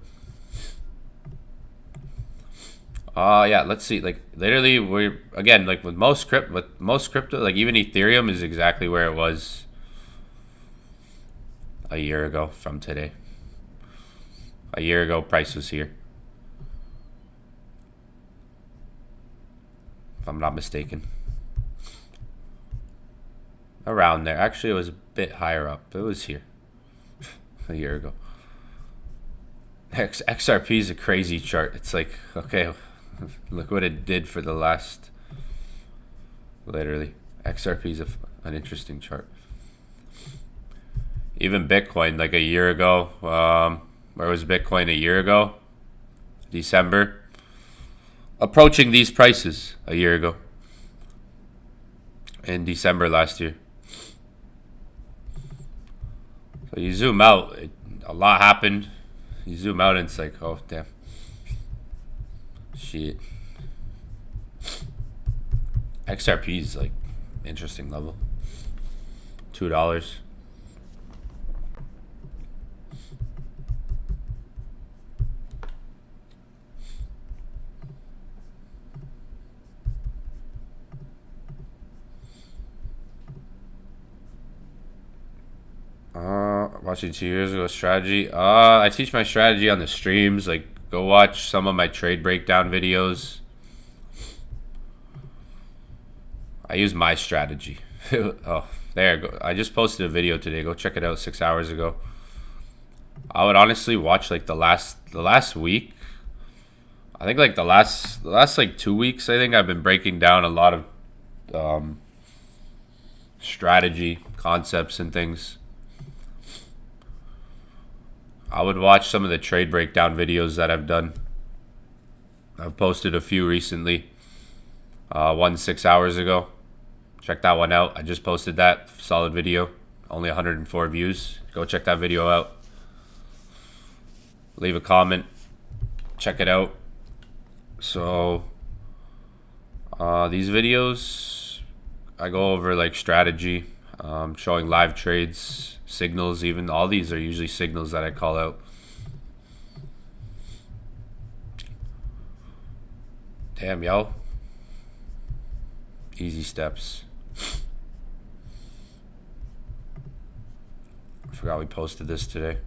Yeah, let's see. Like, literally, we're again, like with most crypto, like even Ethereum is exactly where it was a year ago from today. A year ago, price was here, if I'm not mistaken. Around there. Actually, it was a bit higher up. It was here a year ago. XRP is a crazy chart. It's like, okay, look what it did for the last, literally. XRP is an interesting chart. Even Bitcoin, like a year ago, where was Bitcoin a year ago? December. Approaching these prices a year ago. In December last year. So you zoom out, a lot happened. You zoom out and it's like, oh, damn. Shit. XRP is like interesting level. $2. Watching 2 years ago strategy. I teach my strategy on the streams. Like, go watch some of my trade breakdown videos. I use my strategy. Oh, there. Go. I just posted a video today. Go check it out 6 hours ago. I would honestly watch like the last week. I think like the last like 2 weeks. I think I've been breaking down a lot of strategy concepts and things. I would watch some of the trade breakdown videos that I've done. I've posted a few recently. One 6 hours ago. Check that one out. I just posted that solid video. Only 104 views. Go check that video out. Leave a comment. Check it out. So, these videos, I go over like strategy, showing live trades, signals even. All these are usually signals that I call out. Damn, yo. Easy steps. I forgot we posted this today.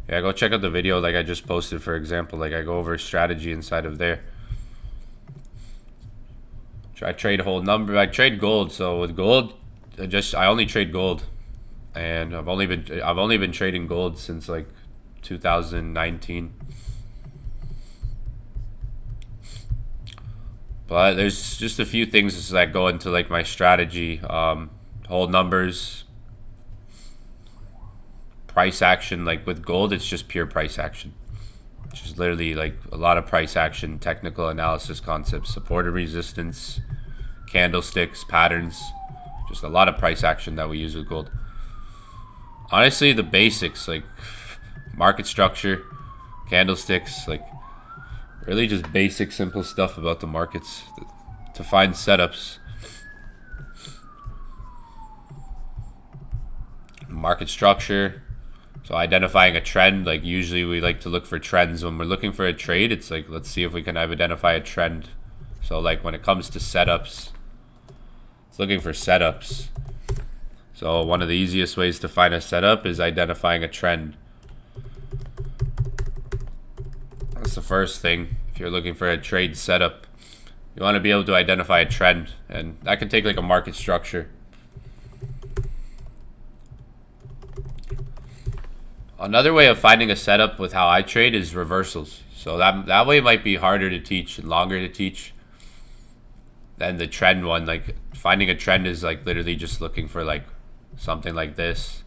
Yeah, go check out the video like I just posted, for example. Like, I go over strategy inside of there. I trade whole number. I trade gold. So with gold, I only trade gold. And I've only been trading gold since like 2019. But there's just a few things that go into like my strategy. Whole numbers, price action. Like with gold, it's just pure price action. It's just literally like a lot of price action, technical analysis concepts, support and resistance, candlesticks, patterns. Just a lot of price action that we use with gold. Honestly, the basics, like market structure, candlesticks, like really just basic, simple stuff about the markets to find setups. Market structure. So identifying a trend, like usually we like to look for trends. When we're looking for a trade, it's like, let's see if we can identify a trend. So like when it comes to setups, it's looking for setups. So one of the easiest ways to find a setup is identifying a trend. That's the first thing. If you're looking for a trade setup, you want to be able to identify a trend, and that can take like a market structure. Another way of finding a setup with how I trade is reversals. So that way might be harder to teach and longer to teach than the trend one. Like finding a trend is like literally just looking for like something like this.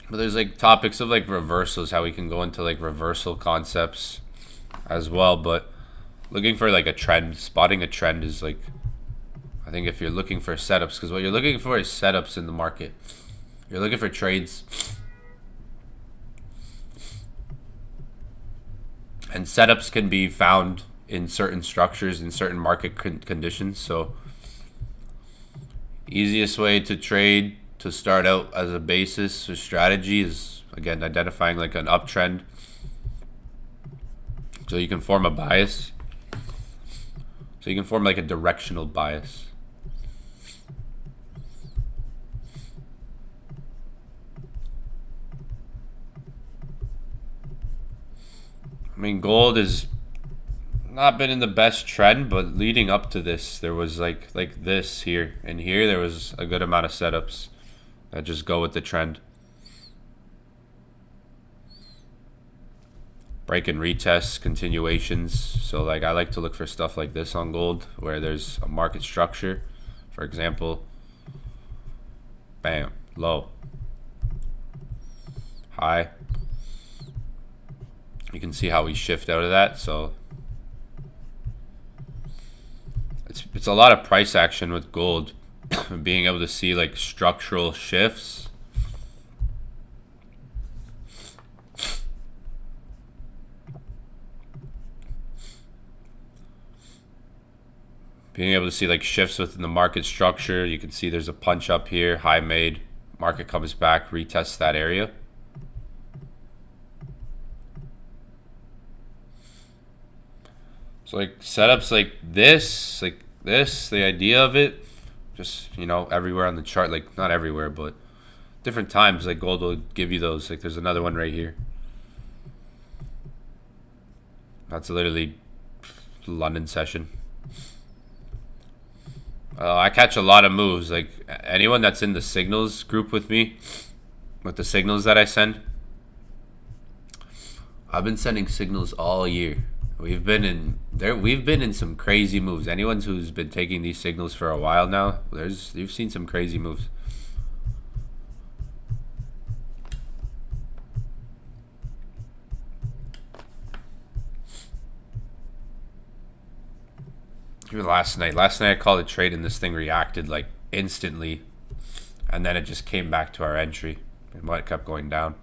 But there's like topics of like reversals, how we can go into like reversal concepts as well. But looking for like a trend, spotting a trend is like, I think if you're looking for setups, because what you're looking for is setups in the market. You're looking for trades. And setups can be found in certain structures, in certain market conditions. So easiest way to trade, to start out as a basis or strategy, is again identifying like an uptrend, so you can form a bias. So you can form like a directional bias. I mean, gold has not been in the best trend, but leading up to this, there was like this here and here, there was a good amount of setups that just go with the trend. Break and retest continuations. So like I like to look for stuff like this on gold, where there's a market structure. For example, bam, low, high. You can see how we shift out of that. So it's a lot of price action with gold. Being able to see like structural shifts. Being able to see like shifts within the market structure. You can see there's a punch up here, high made, market comes back, retests that area. So like setups like this, the idea of it, just, you know, everywhere on the chart, like not everywhere, but different times, like gold will give you those. Like there's another one right here. That's literally London session. I catch a lot of moves. Like anyone that's in the signals group with me, with the signals that I send, I've been sending signals all year. We've been in some crazy moves. Anyone who's been taking these signals for a while now, you've seen some crazy moves. Even last night I called a trade and this thing reacted like instantly, and then it just came back to our entry and what kept going down.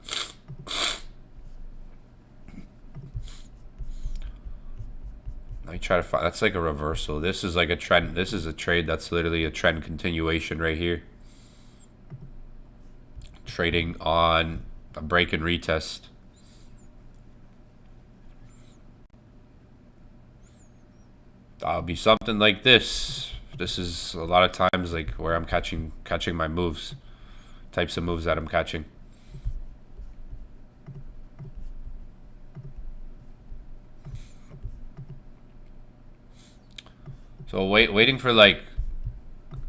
I try to find, that's like a reversal. This is like a trend. This is a trade that's literally a trend continuation right here. Trading on a break and retest. That'll be something like this. This is a lot of times like where I'm catching my moves, types of moves that I'm catching. So waiting for like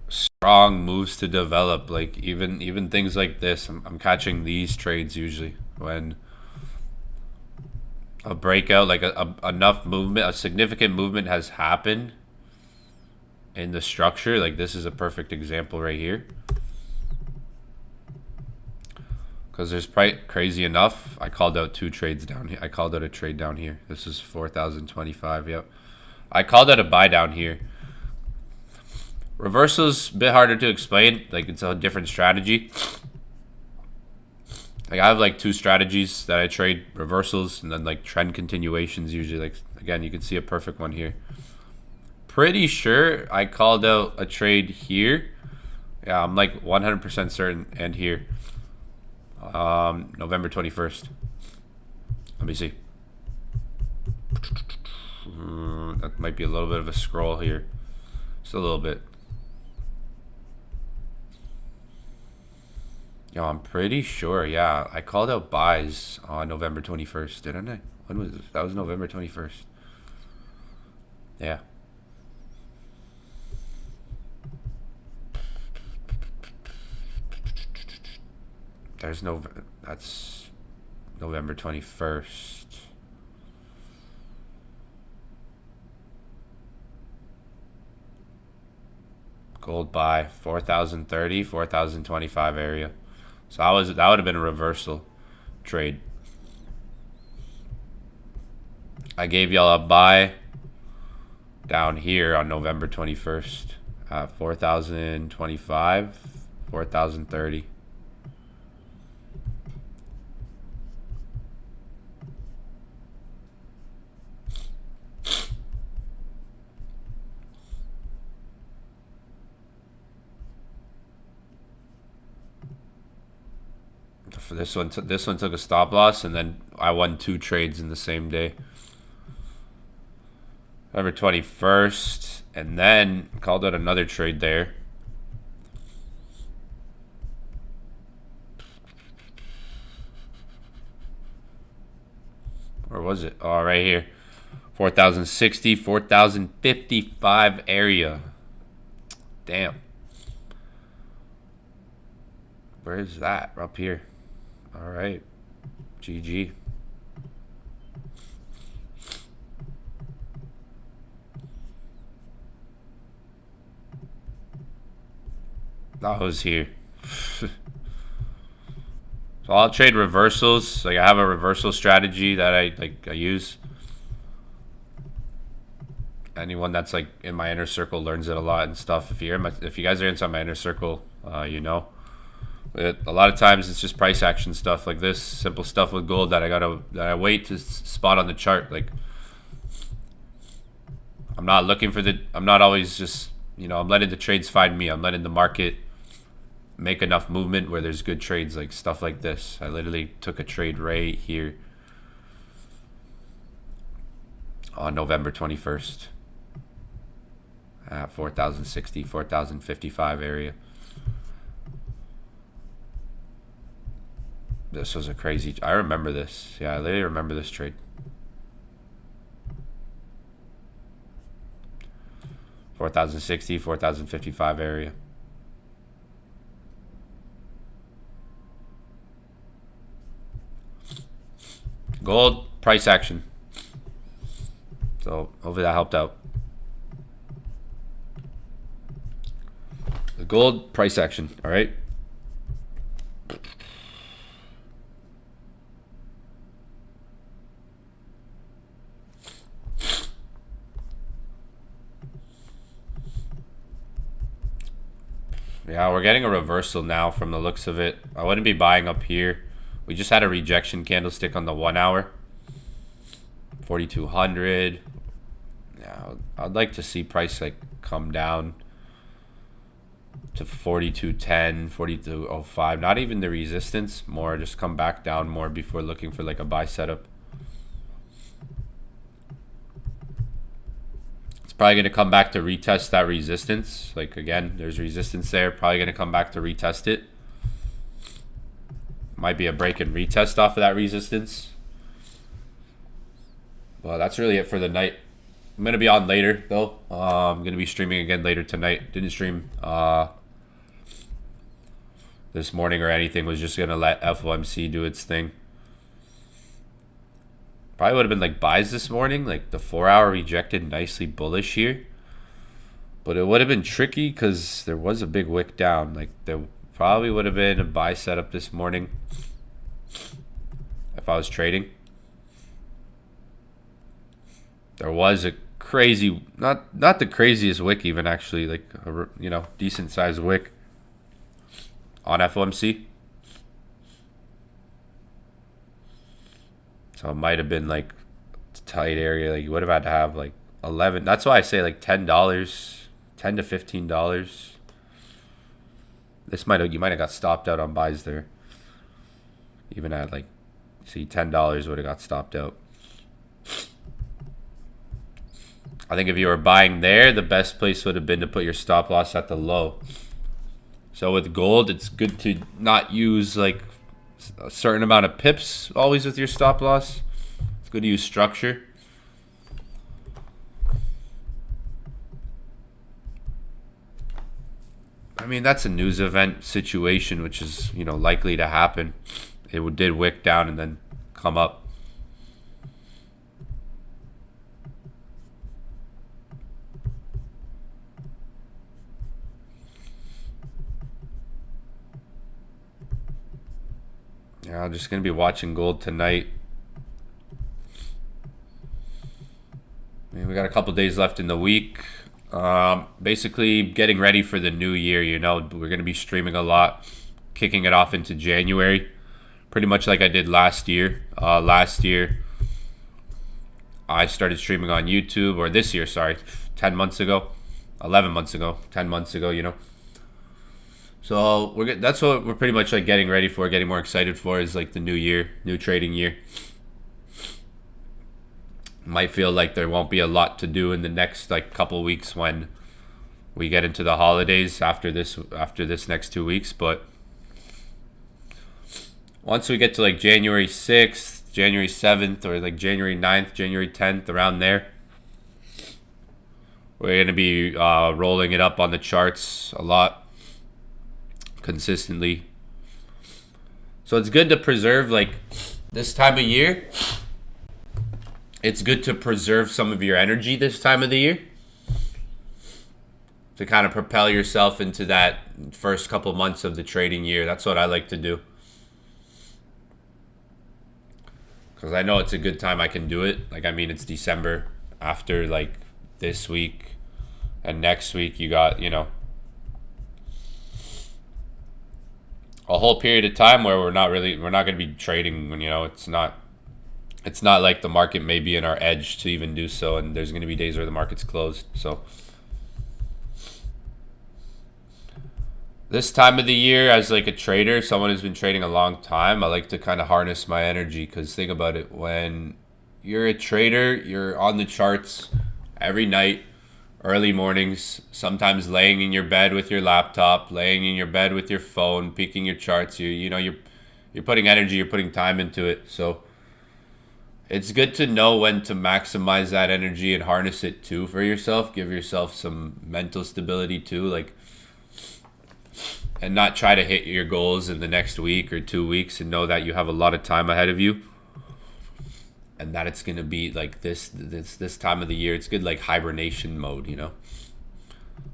strong moves to develop, like even things like this. I'm catching these trades usually when a breakout, like enough movement, a significant movement has happened in the structure. Like this is a perfect example right here. Because there's probably crazy enough. I called out two trades down here. I called out a trade down here. This is 4,025. Yep. I called out a buy down here. Reversal's a bit harder to explain. Like it's a different strategy. Like I have like two strategies that I trade: reversals and then like trend continuations. Usually, like again, you can see a perfect one here. Pretty sure I called out a trade here. Yeah, I'm like 100% certain. And here, November 21st. Let me see. That might be a little bit of a scroll here. Just a little bit. Yo, I'm pretty sure. Yeah, I called out buys on November 21st, didn't I? When was this? That was November 21st. Yeah. There's no. That's November 21st. Gold buy 4,030, 4,025 area. So that would have been a reversal trade. I gave y'all a buy down here on November 21st. 4,025, 4,030. For this one took a stop loss, and then I won 2 trades in the same day. November 21st, and then called out another trade there. Where was it? Oh, right here. 4,060, 4,055 area. Damn. Where is that? Up here. All right. GG. That was here. So I'll trade reversals. Like I have a reversal strategy that I use. Anyone that's like in my inner circle learns it a lot and stuff. If you guys are inside my inner circle, you know. But a lot of times it's just price action stuff like this, simple stuff with gold that I wait to spot on the chart. Like I'm not always just, you know, I'm letting the trades find me. I'm letting the market make enough movement where there's good trades, like stuff like this. I literally took a trade right here on November 21st at 4,060, 4,055 area. This was a crazy, I remember this. Yeah, I literally remember this trade. 4,060, 4,055 area. Gold, price action. So hopefully that helped out. The gold, price action, all right? Yeah, we're getting a reversal now from the looks of it. I wouldn't be buying up here. We just had a rejection candlestick on the 1 hour. 4,200. Yeah, I'd like to see price like come down to 42.10, 42.05. Not even the resistance, more just come back down more before looking for like a buy setup. It's probably going to come back to retest that resistance. Like again, there's resistance there. Probably going to come back to retest it. Might be a break and retest off of that resistance. Well, that's really it for the night. I'm going to be on later, though. I'm going to be streaming again later tonight. Didn't stream this morning or anything. Was just going to let FOMC do its thing. Probably would have been like buys this morning. Like the 4 hour rejected nicely bullish here. But it would have been tricky because there was a big wick down. Like there probably would have been a buy setup this morning if I was trading. There was a crazy, not the craziest wick even actually, like a, you know, decent sized wick on FOMC. So it might have been like a tight area. Like you would have had to have like 11. That's why I say like $10, $10 to $15. This you might have got stopped out on buys there. Even at like, see, $10 would have got stopped out. I think if you were buying there, the best place would have been to put your stop loss at the low. So with gold, it's good to not use like a certain amount of pips always with your stop loss. It's good to use structure. I mean, that's a news event situation, which is, you know, likely to happen. It did wick down and then come up. Yeah, I'm just going to be watching gold tonight. I mean, we got a couple days left in the week. Basically, getting ready for the new year. You know, we're going to be streaming a lot, kicking it off into January. Pretty much like I did last year. Last year, I started streaming on YouTube, or this year, sorry, 10 months ago, 11 months ago, 10 months ago, you know. So that's what we're pretty much like getting ready for, getting more excited for, is like the new year, new trading year. Might feel like there won't be a lot to do in the next like couple weeks when we get into the holidays after this next 2 weeks, but once we get to like January 6th, January 7th, or like January 9th, January 10th, around there, we're going to be rolling it up on the charts a lot, consistently. So it's good to preserve, like this time of year, it's good to preserve some of your energy this time of the year to kind of propel yourself into that first couple months of the trading year. That's what I like to do, because I know it's a good time I can do it. Like, I mean, it's December. After like this week and next week, you got, you know, a whole period of time where we're not going to be trading. You know, it's not like the market may be in our edge to even do so, and there's going to be days where the market's closed. So this time of the year, as like a trader, someone who's been trading a long time, I like to kind of harness my energy, because think about it, when you're a trader, you're on the charts every night, early mornings, sometimes laying in your bed with your laptop, laying in your bed with your phone, peeking your charts. You're putting energy, you're putting time into it. So it's good to know when to maximize that energy and harness it too for yourself. Give yourself some mental stability too, like, and not try to hit your goals in the next week or 2 weeks, and know that you have a lot of time ahead of you, and that it's gonna be like this time of the year. It's good, like hibernation mode, you know.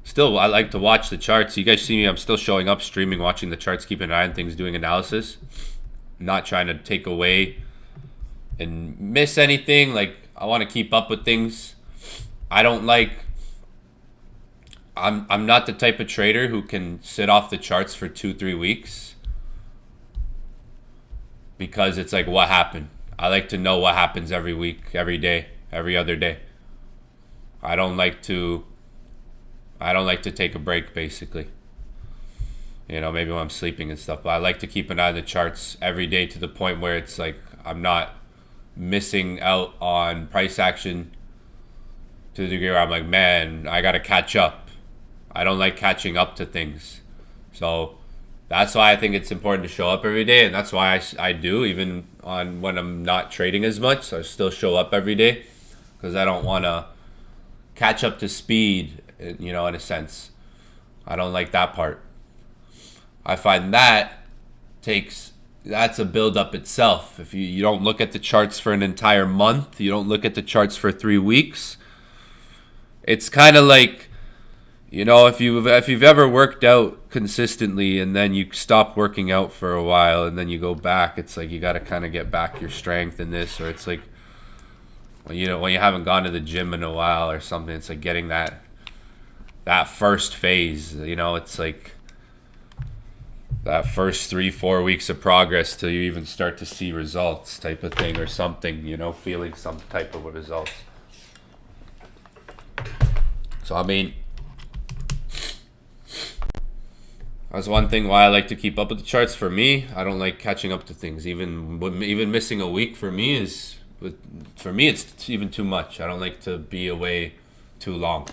Still, I like to watch the charts. You guys see me, I'm still showing up, streaming, watching the charts, keeping an eye on things, doing analysis, not trying to take away and miss anything. Like, I want to keep up with things. I don't like, I'm not the type of trader who can sit off the charts for 2-3 weeks, because it's like, what happened? I like to know what happens every week, every day, every other day. I don't like to take a break, basically. You know, maybe when I'm sleeping and stuff, but I like to keep an eye on the charts every day, to the point where it's like I'm not missing out on price action to the degree where I'm like, man, I gotta catch up. I don't like catching up to things. So that's why I think it's important to show up every day, and that's why I do, even on when I'm not trading as much. So I still show up every day, because I don't want to catch up to speed, you know, in a sense. I don't like that part. I find that's a build up itself. If you don't look at the charts for an entire month, you don't look at the charts for 3 weeks, it's kind of like, you know, if you've ever worked out consistently and then you stop working out for a while and then you go back, it's like you got to kind of get back your strength in this. Or it's like when you haven't gone to the gym in a while or something, it's like getting that first phase. You know, it's like that first 3-4 weeks of progress till you even start to see results, type of thing, or something, you know, feeling some type of results. So I mean, that's one thing why I like to keep up with the charts. For me, I don't like catching up to things. Even missing a week for me it's even too much. I don't like to be away too long.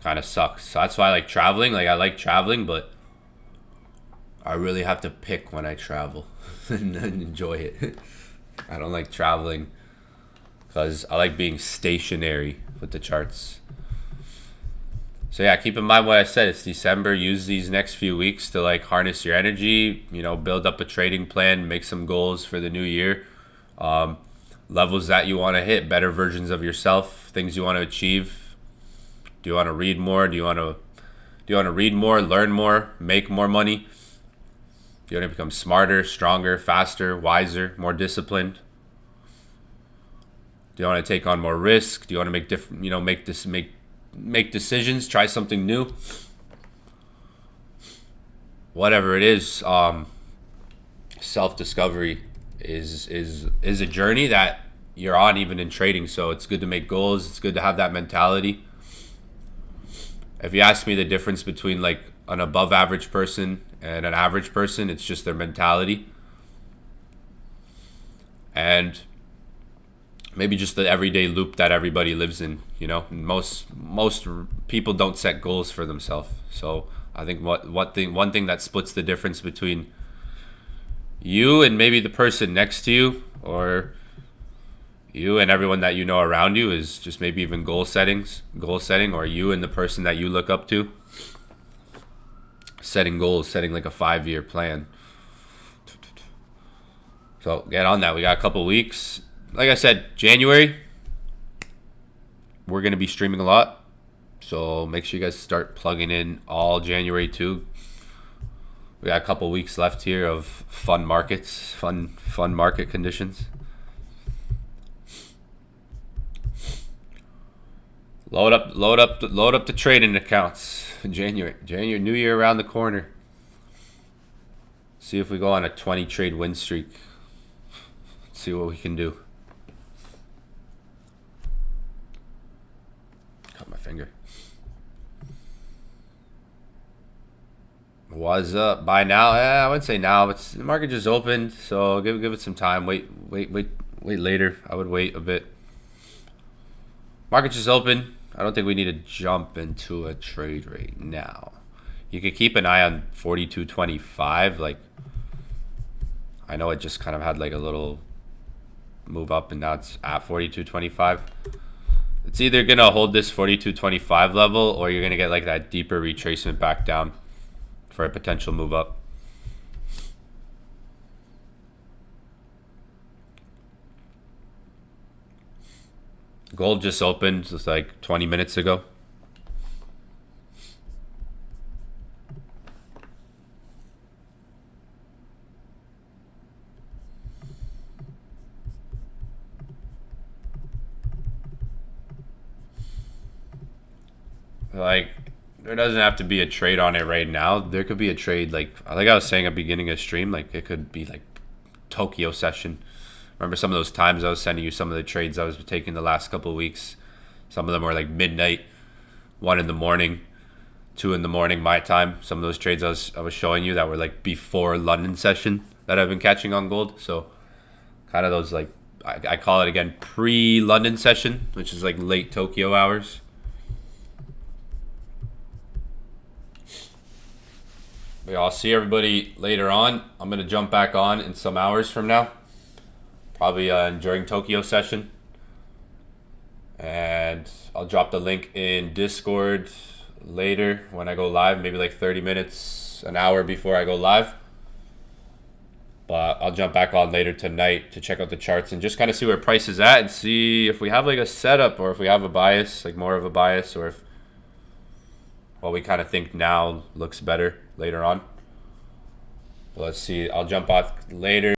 Kind of sucks. So that's why I like traveling. Like, I like traveling, but I really have to pick when I travel and enjoy it. I don't like traveling because I like being stationary with the charts. So yeah, keep in mind what I said. It's December. Use these next few weeks to like harness your energy. You know, build up a trading plan, make some goals for the new year. Levels that you want to hit, better versions of yourself, things you want to achieve. Do you want to read more? Do you want to read more, learn more, make more money? Do you want to become smarter, stronger, faster, wiser, more disciplined? Do you want to take on more risk? Do you want to make different, make decisions, try something new? Whatever it is, self-discovery is a journey that you're on even in trading. So it's good to make goals. It's good to have that mentality. If you ask me the difference between like an above average person and an average person, it's just their mentality. And maybe just the everyday loop that everybody lives in. You know, most people don't set goals for themselves. So I think one thing that splits the difference between you and maybe the person next to you, or you and everyone that you know around you, is just maybe even goal setting, or you and the person that you look up to. Setting goals, setting like a 5-year plan. So get on that. We got a couple weeks. Like I said, January, we're going to be streaming a lot. So make sure you guys start plugging in all January too. We got a couple weeks left here of fun markets, fun market conditions. Load up the trading accounts. January, New Year around the corner. See if we go on a 20 trade win streak. See what we can do. Cut my finger. What's up? Buy now? I wouldn't say now, but the market just opened, so give it some time. Wait later. I would wait a bit. Market just opened. I don't think we need to jump into a trade right now. You could keep an eye on 42.25. Like, I know it just kind of had like a little move up, and now it's at 42.25. It's either gonna hold this 42.25 level, or you're gonna get like that deeper retracement back down for a potential move up. Gold just opened just like 20 minutes ago. Like, there doesn't have to be a trade on it right now. There could be a trade, like I was saying at the beginning of stream, like it could be like Tokyo session. Remember some of those times I was sending you some of the trades I was taking the last couple of weeks. Some of them were like midnight, 1 in the morning, 2 in the morning my time. Some of those trades I was showing you that were like before London session that I've been catching on gold. So kind of those like, I call it again pre-London session, which is like late Tokyo hours. But I'll see everybody later on. I'm going to jump back on in some hours from now. Probably during Tokyo session. And I'll drop the link in Discord later when I go live. Maybe like 30 minutes, an hour before I go live. But I'll jump back on later tonight to check out the charts and just kind of see where price is at and see if we have like a setup, or if we have a bias, like more of a bias, or if what we kind of think now looks better later on. But let's see. I'll jump off later.